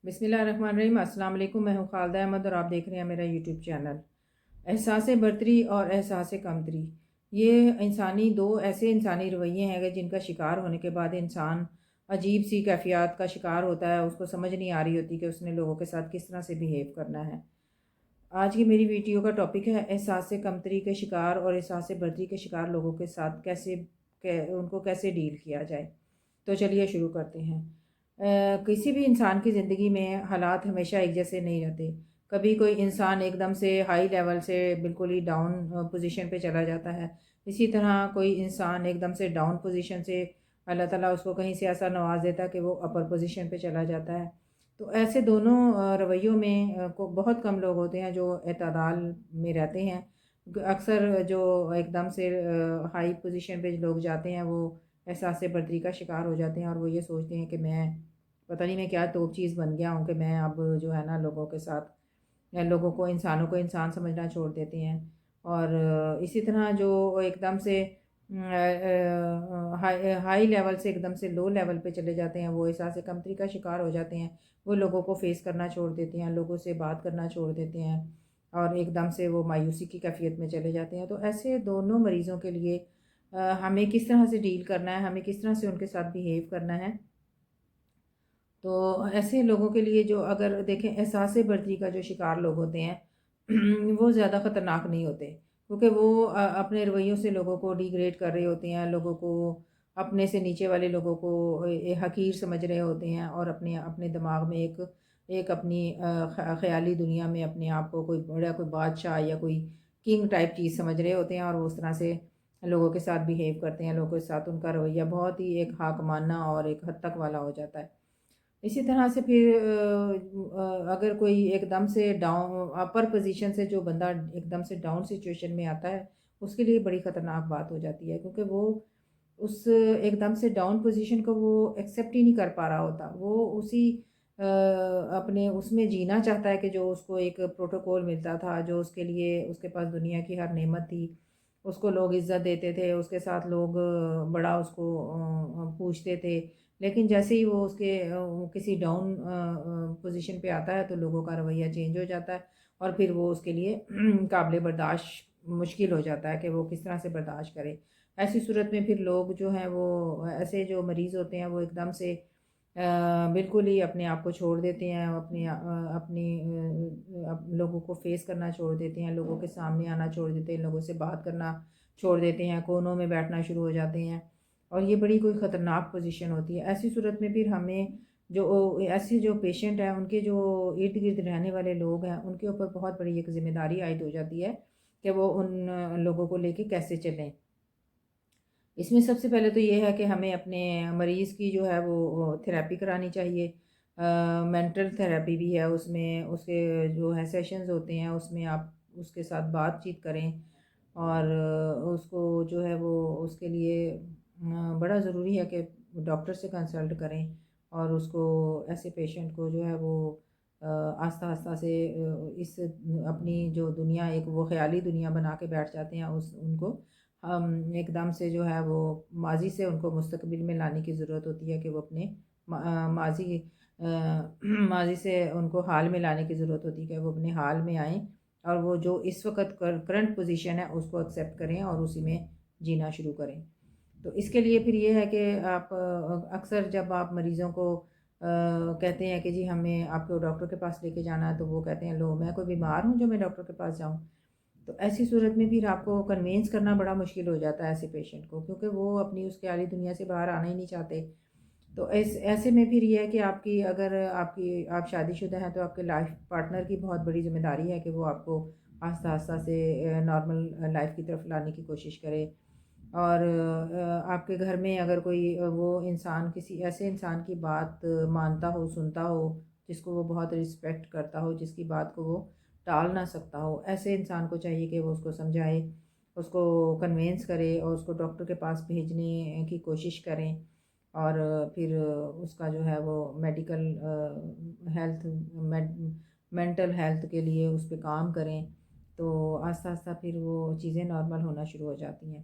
بسم اللہ الرحمن الرحیم۔ السلام علیکم، میں ہوں خالدہ احمد اور آپ دیکھ رہے ہیں میرا یوٹیوب چینل۔ احساس برتری اور احساس کمتری، یہ دو ایسے انسانی رویے ہیں کہ جن کا شکار ہونے کے بعد انسان عجیب سی کیفیات کا شکار ہوتا ہے۔ اس کو سمجھ نہیں آ رہی ہوتی کہ اس نے لوگوں کے ساتھ کس طرح سے بیہیو کرنا ہے۔ آج کی میری ویڈیو کا ٹاپک ہے احساس کمتری کے شکار اور احساس برتری کے شکار لوگوں کے ساتھ ان کو کیسے ڈیل کیا جائے۔ تو چلیے شروع کرتے ہیں۔ کسی بھی انسان کی زندگی میں حالات ہمیشہ ایک جیسے نہیں رہتے۔ کبھی کوئی انسان ایک دم سے ہائی لیول سے بالکل ہی ڈاؤن پوزیشن پہ چلا جاتا ہے، اسی طرح کوئی انسان ایک دم سے ڈاؤن پوزیشن سے اللہ تعالیٰ اس کو کہیں سے ایسا نواز دیتا ہے کہ وہ اپر پوزیشن پہ چلا جاتا ہے۔ تو ایسے دونوں رویوں میں بہت کم لوگ ہوتے ہیں جو اعتدال میں رہتے ہیں۔ اکثر جو ایک دم سے ہائی پوزیشن پہ لوگ جاتے ہیں وہ احساس برتری کا شکار ہو جاتے ہیں، اور وہ یہ سوچتے ہیں کہ میں پتہ نہیں میں کیا توپ چیز بن گیا ہوں کہ میں اب جو ہے نا لوگوں کے ساتھ یا لوگوں کو انسانوں کو انسان سمجھنا چھوڑ دیتے ہیں۔ اور اسی طرح جو ایک دم سے ہائی لیول سے ایک دم سے لو لیول پہ چلے جاتے ہیں، وہ احساس کمتری کا شکار ہو جاتے ہیں۔ وہ لوگوں کو فیس کرنا چھوڑ دیتے ہیں، لوگوں سے بات کرنا چھوڑ دیتے ہیں، اور ایک دم سے وہ مایوسی کی کیفیت میں چلے جاتے ہیں۔ تو ایسے دونوں مریضوں کے لیے ہمیں کس طرح سے ڈیل کرنا ہے، ہمیں کس طرح سے ان کے ساتھ بیہیو کرنا ہے۔ تو ایسے لوگوں کے لیے جو اگر دیکھیں احساس برتری کا جو شکار لوگ ہوتے ہیں وہ زیادہ خطرناک نہیں ہوتے، کیونکہ وہ اپنے رویوں سے لوگوں کو ڈیگریڈ کر رہے ہوتے ہیں، لوگوں کو اپنے سے نیچے والے لوگوں کو حقیر سمجھ رہے ہوتے ہیں، اور اپنے دماغ میں ایک اپنی خیالی دنیا میں اپنے آپ کو کوئی بادشاہ یا کوئی کنگ ٹائپ چیز سمجھ رہے ہوتے ہیں، اور وہ اس طرح سے لوگوں کے ساتھ بیہیو کرتے ہیں۔ لوگوں کے ساتھ ان کا رویہ بہت ہی ایک حاکمانہ اور ایک حد تک والا ہو جاتا ہے۔ اسی طرح سے پھر اگر کوئی ایک دم سے ڈاؤن اپر پوزیشن سے جو بندہ ایک دم سے ڈاؤن سچویشن میں آتا ہے، اس کے لیے بڑی خطرناک بات ہو جاتی ہے، کیونکہ وہ اس ایک دم سے ڈاؤن پوزیشن کو وہ ایکسیپٹ ہی نہیں کر پا رہا ہوتا۔ وہ اسی اپنے اس میں جینا چاہتا ہے کہ جو اس کو ایک پروٹوکول ملتا تھا، جو اس کے لیے اس کے پاس دنیا کی ہر نعمت تھی، اس کو لوگ عزت دیتے تھے، اس کے ساتھ لوگ بڑا اس کو پوچھتے تھے۔ لیکن جیسے ہی وہ اس کے کسی ڈاؤن پوزیشن پہ آتا ہے تو لوگوں کا رویہ چینج ہو جاتا ہے، اور پھر وہ اس کے لیے قابل برداشت مشکل ہو جاتا ہے کہ وہ کس طرح سے برداشت کرے۔ ایسی صورت میں پھر لوگ جو ہیں وہ ایسے جو مریض ہوتے ہیں وہ ایک دم سے بالکل ہی اپنے آپ کو چھوڑ دیتے ہیں، اپنی لوگوں کو فیس کرنا چھوڑ دیتے ہیں، لوگوں کے سامنے آنا چھوڑ دیتے ہیں، لوگوں سے بات کرنا چھوڑ دیتے ہیں، کونوں میں بیٹھنا شروع ہو جاتے ہیں، اور یہ بڑی کوئی خطرناک پوزیشن ہوتی ہے۔ ایسی صورت میں پھر ہمیں ایسے جو پیشنٹ ہیں ان کے جو ارد گرد رہنے والے لوگ ہیں ان کے اوپر بہت بڑی ایک ذمہ داری عائد ہو جاتی ہے کہ وہ ان لوگوں کو لے کے کیسے چلیں۔ اس میں سب سے پہلے تو یہ ہے کہ ہمیں اپنے مریض کی جو ہے وہ تھیراپی کرانی چاہیے۔ مینٹل تھیراپی بھی ہے، اس میں اس کے جو ہے سیشنز ہوتے ہیں، اس میں آپ اس کے ساتھ بات چیت کریں، اور اس کو جو ہے وہ اس کے لیے بڑا ضروری ہے کہ ڈاکٹر سے کنسلٹ کریں، اور اس کو ایسے پیشنٹ کو جو ہے وہ آہستہ آہستہ سے اس اپنی جو دنیا ایک وہ خیالی دنیا بنا کے بیٹھ جاتے ہیں، ان کو ہم ایک دم سے جو ہے وہ ماضی سے ان کو مستقبل میں لانے کی ضرورت ہوتی ہے کہ وہ اپنے ماضی سے ان کو حال میں لانے کی ضرورت ہوتی ہے کہ وہ اپنے حال میں آئیں، اور وہ جو اس وقت کرنٹ پوزیشن ہے اس کو ایکسیپٹ کریں اور اسی میں جینا شروع کریں۔ تو اس کے لیے پھر یہ ہے کہ آپ اکثر جب آپ مریضوں کو کہتے ہیں کہ جی ہمیں آپ کو ڈاکٹر کے پاس لے کے جانا ہے، تو وہ کہتے ہیں لو میں کوئی بیمار ہوں جو میں ڈاکٹر کے پاس جاؤں۔ تو ایسی صورت میں پھر آپ کو کنوینس کرنا بڑا مشکل ہو جاتا ہے ایسے پیشنٹ کو، کیونکہ وہ اپنی اس خیالی دنیا سے باہر آنا ہی نہیں چاہتے۔ تو ایسے میں پھر یہ ہے کہ اگر آپ شادی شدہ ہیں تو آپ کے لائف پارٹنر کی بہت بڑی ذمہ داری ہے کہ وہ آپ کو آہستہ آہستہ سے نارمل لائف کی طرف لانے کی کوشش کرے۔ اور آپ کے گھر میں اگر کوئی وہ انسان کسی ایسے انسان کی بات مانتا ہو، سنتا ہو، جس کو وہ بہت رسپیکٹ کرتا ہو، جس کی بات کو وہ ٹال نہ سکتا ہو، ایسے انسان کو چاہیے کہ وہ اس کو سمجھائے، اس کو کنوینس کرے، اور اس کو ڈاکٹر کے پاس بھیجنے کی کوشش کریں، اور پھر اس کا جو ہے وہ میڈیکل ہیلتھ مینٹل ہیلتھ کے لیے اس پہ کام کریں، تو آہستہ آہستہ پھر وہ چیزیں نارمل ہونا شروع ہو جاتی ہیں۔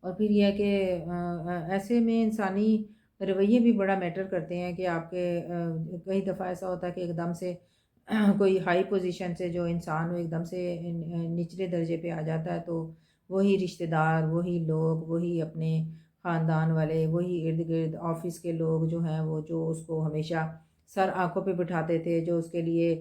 اور پھر یہ ہے کہ ایسے میں انسانی رویے بھی بڑا میٹر کرتے ہیں کہ آپ کے کئی دفعہ ایسا ہوتا ہے کہ ایک دم سے کوئی ہائی پوزیشن سے جو انسان ہو ایک دم سے نچلے درجے پہ آ جاتا ہے، تو وہی رشتہ دار، وہی لوگ، وہی اپنے خاندان والے، وہی ارد گرد آفس کے لوگ جو ہیں، وہ جو اس کو ہمیشہ سر آنکھوں پہ بٹھاتے تھے، جو اس کے لیے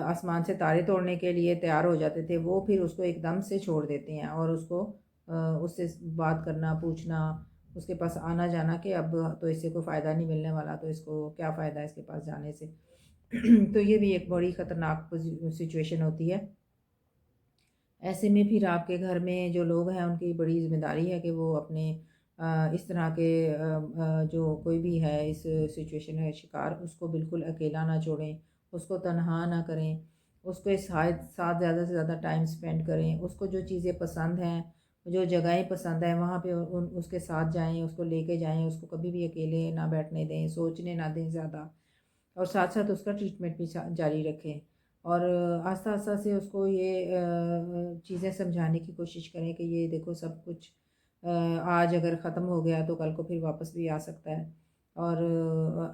آسمان سے تارے توڑنے کے لیے تیار ہو جاتے تھے، وہ پھر اس کو ایک دم سے چھوڑ دیتے ہیں، اور اس کو اس سے بات کرنا، پوچھنا، اس کے پاس آنا جانا کہ اب تو اس سے کوئی فائدہ نہیں ملنے والا، تو اس کو کیا فائدہ ہے اس کے پاس جانے سے۔ تو یہ بھی ایک بڑی خطرناک سچویشن ہوتی ہے۔ ایسے میں پھر آپ کے گھر میں جو لوگ ہیں ان کی بڑی ذمہ داری ہے کہ وہ اپنے اس طرح کے جو کوئی بھی ہے اس سچویشن ہے شکار، اس کو بالکل اکیلا نہ چھوڑیں، اس کو تنہا نہ کریں، اس کے ساتھ زیادہ سے زیادہ ٹائم سپینڈ کریں، اس کو جو چیزیں پسند ہیں، جو جگہیں پسند ہیں وہاں پہ اس کے ساتھ جائیں، اس کو لے کے جائیں، اس کو کبھی بھی اکیلے نہ بیٹھنے دیں، سوچنے نہ دیں زیادہ، اور ساتھ ساتھ اس کا ٹریٹمنٹ بھی جاری رکھیں، اور آہستہ آہستہ سے اس کو یہ چیزیں سمجھانے کی کوشش کریں کہ یہ دیکھو سب کچھ آج اگر ختم ہو گیا تو کل کو پھر واپس بھی آ سکتا ہے، اور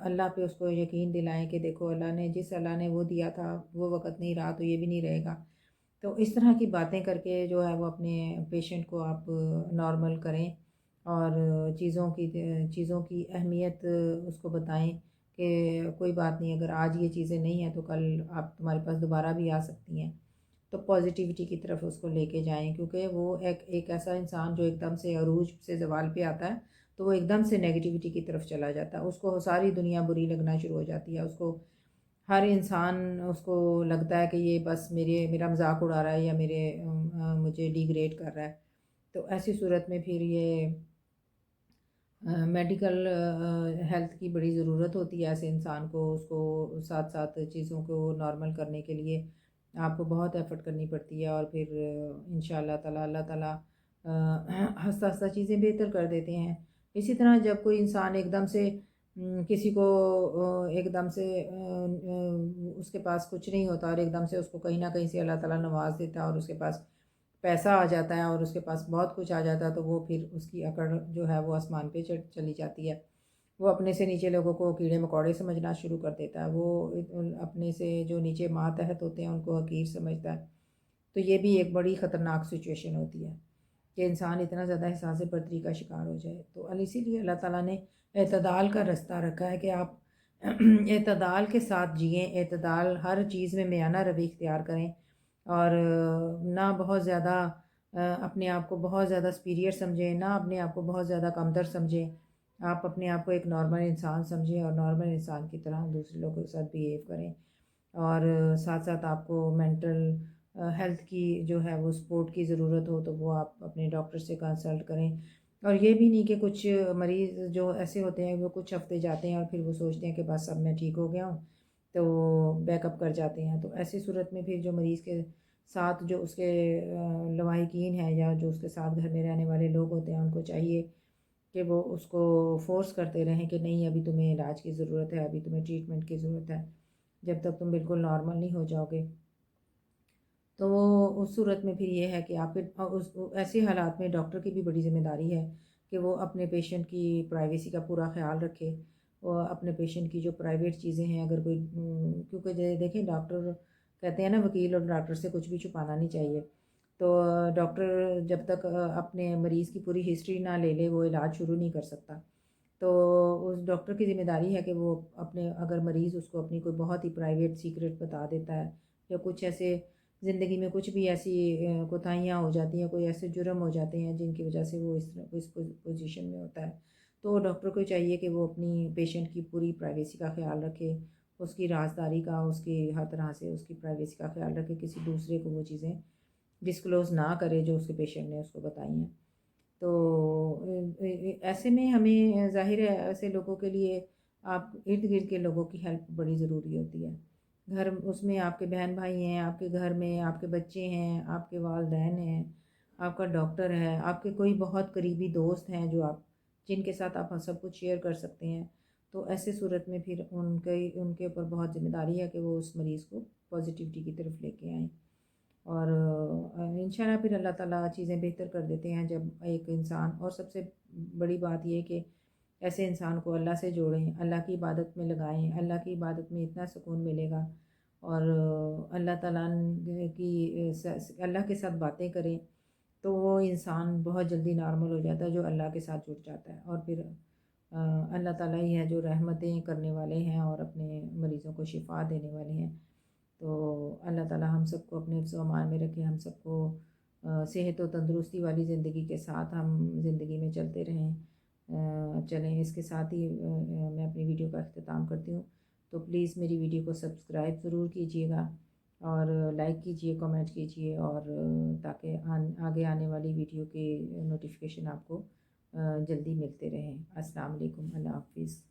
اللہ پہ اس کو یقین دلائیں کہ دیکھو اللہ نے وہ دیا تھا وہ وقت نہیں رہا تو یہ بھی نہیں رہے گا۔ تو اس طرح کی باتیں کر کے جو ہے وہ اپنے پیشنٹ کو آپ نارمل کریں، اور چیزوں کی اہمیت اس کو بتائیں کہ کوئی بات نہیں، اگر آج یہ چیزیں نہیں ہیں تو کل آپ تمہارے پاس دوبارہ بھی آ سکتی ہیں۔ تو پازیٹیوٹی کی طرف اس کو لے کے جائیں، کیونکہ وہ ایک ایسا انسان جو ایک دم سے عروج سے زوال پہ آتا ہے تو وہ ایک دم سے نیگیٹیوٹی کی طرف چلا جاتا ہے، اس کو ساری دنیا بری لگنا شروع ہو جاتی ہے، اس کو ہر انسان اس کو لگتا ہے کہ یہ بس میرا مذاق اڑا رہا ہے یا مجھے ڈیگریڈ کر رہا ہے۔ تو ایسی صورت میں پھر یہ میڈیکل ہیلتھ کی بڑی ضرورت ہوتی ہے ایسے انسان کو، اس کو ساتھ ساتھ چیزوں کو نارمل کرنے کے لیے آپ کو بہت ایفرٹ کرنی پڑتی ہے، اور پھر انشاءاللہ تعالی اللہ تعالیٰ ہنستا ہنستا چیزیں بہتر کر دیتے ہیں۔ اسی طرح جب کوئی انسان ایک دم سے کسی کو ایک دم سے اس کے پاس کچھ نہیں ہوتا، اور ایک دم سے اس کو کہیں نہ کہیں سے اللہ تعالیٰ نواز دیتا ہے اور اس کے پاس پیسہ آ جاتا ہے اور اس کے پاس بہت کچھ آ جاتا ہے، تو وہ پھر اس کی اکڑ جو ہے وہ آسمان پہ چلی جاتی ہے، وہ اپنے سے نیچے لوگوں کو کیڑے مکوڑے سمجھنا شروع کر دیتا ہے، وہ اپنے سے جو نیچے ماتحت ہوتے ہیں ان کو حقیر سمجھتا ہے۔ تو یہ بھی ایک بڑی خطرناک سچویشن ہوتی ہے کہ انسان اتنا زیادہ احساس برتری کا شکار ہو جائے۔ تو اسی لیے اللہ تعالیٰ نے اعتدال کا رستہ رکھا ہے کہ آپ اعتدال کے ساتھ جئیں، اعتدال ہر چیز میں میانہ روی اختیار کریں، اور نہ بہت زیادہ اپنے آپ کو بہت زیادہ سپیریئر سمجھیں، نہ اپنے آپ کو بہت زیادہ کمتر سمجھیں، آپ اپنے آپ کو ایک نارمل انسان سمجھیں اور نارمل انسان کی طرح دوسرے لوگوں کے ساتھ بیہیو کریں، اور ساتھ ساتھ آپ کو مینٹل ہیلتھ کی جو ہے وہ سپورٹ کی ضرورت ہو تو وہ آپ اپنے ڈاکٹر سے کنسلٹ کریں، اور یہ بھی نہیں کہ کچھ مریض جو ایسے ہوتے ہیں وہ کچھ ہفتے جاتے ہیں اور پھر وہ سوچتے ہیں کہ بس اب میں ٹھیک ہو گیا ہوں تو بیک اپ کر جاتے ہیں۔ تو ایسی صورت میں پھر جو مریض کے ساتھ جو اس کے لواحقین ہیں یا جو اس کے ساتھ گھر میں رہنے والے لوگ ہوتے ہیں ان کو چاہیے کہ وہ اس کو فورس کرتے رہیں کہ نہیں ابھی تمہیں علاج کی ضرورت ہے، ابھی تمہیں ٹریٹمنٹ کی ضرورت ہے، جب تک تم بالکل نارمل نہیں ہو جاؤ گے۔ تو اس صورت میں پھر یہ ہے کہ آپ ایسے حالات میں ڈاکٹر کی بھی بڑی ذمہ داری ہے کہ وہ اپنے پیشنٹ کی پرائیویسی کا پورا خیال رکھے، اور اپنے پیشنٹ کی جو پرائیویٹ چیزیں ہیں اگر کوئی کیونکہ دیکھیں ڈاکٹر کہتے ہیں نا وکیل، اور ڈاکٹر سے کچھ بھی چھپانا نہیں چاہیے، تو ڈاکٹر جب تک اپنے مریض کی پوری ہسٹری نہ لے لے وہ علاج شروع نہیں کر سکتا۔ تو اس ڈاکٹر کی ذمہ داری ہے کہ وہ اگر مریض اس کو اپنی کوئی بہت ہی پرائیویٹ سیکرٹ بتا دیتا ہے، یا کچھ ایسے زندگی میں کچھ بھی ایسی کوتاہیاں ہو جاتی ہیں، کوئی ایسے جرم ہو جاتے ہیں جن کی وجہ سے وہ اس پوزیشن میں ہوتا ہے، تو ڈاکٹر کو چاہیے کہ وہ اپنی پیشنٹ کی پوری پرائیویسی کا خیال رکھے، اس کی رازداری کا، اس کی ہر طرح سے اس کی پرائیویسی کا خیال رکھے، کسی دوسرے کو وہ چیزیں ڈسکلوز نہ کرے جو اس کے پیشنٹ نے اس کو بتائی ہیں۔ تو ایسے میں ہمیں ظاہر ہے ایسے لوگوں کے لیے آپ ارد گرد کے لوگوں کی ہیلپ بڑی ضروری ہوتی ہے، اس میں آپ کے بہن بھائی ہیں، آپ کے گھر میں آپ کے بچے ہیں، آپ کے والدین ہیں، آپ کا ڈاکٹر ہے، آپ کے کوئی بہت قریبی دوست ہیں جو جن کے ساتھ آپ سب کچھ شیئر کر سکتے ہیں۔ تو ایسے صورت میں پھر ان کے اوپر بہت ذمہ داری ہے کہ وہ اس مریض کو پازیٹیوٹی کی طرف لے کے آئیں، اور انشاءاللہ پھر اللہ تعالیٰ چیزیں بہتر کر دیتے ہیں جب ایک انسان، اور سب سے بڑی بات یہ کہ ایسے انسان کو اللہ سے جوڑیں، اللہ کی عبادت میں لگائیں، اللہ کی عبادت میں اتنا سکون ملے گا، اور اللہ تعالیٰ کی اللہ کے ساتھ باتیں کریں تو وہ انسان بہت جلدی نارمل ہو جاتا ہے جو اللہ کے ساتھ جڑ جاتا ہے، اور پھر اللہ تعالیٰ ہی ہے جو رحمتیں کرنے والے ہیں اور اپنے مریضوں کو شفا دینے والے ہیں۔ تو اللہ تعالیٰ ہم سب کو اپنے حفظ و امان میں رکھے، ہم سب کو صحت و تندرستی والی زندگی کے ساتھ ہم زندگی میں چلتے رہیں۔ چلیں، اس کے ساتھ ہی میں اپنی ویڈیو کا اختتام کرتی ہوں۔ تو پلیز میری ویڈیو کو سبسکرائب ضرور کیجیے گا، اور لائک کیجیے، کمنٹ کیجیے، اور تاکہ آگے آنے والی ویڈیو کے نوٹیفیکیشن آپ کو جلدی ملتے رہیں۔ السلام علیکم، اللہ حافظ۔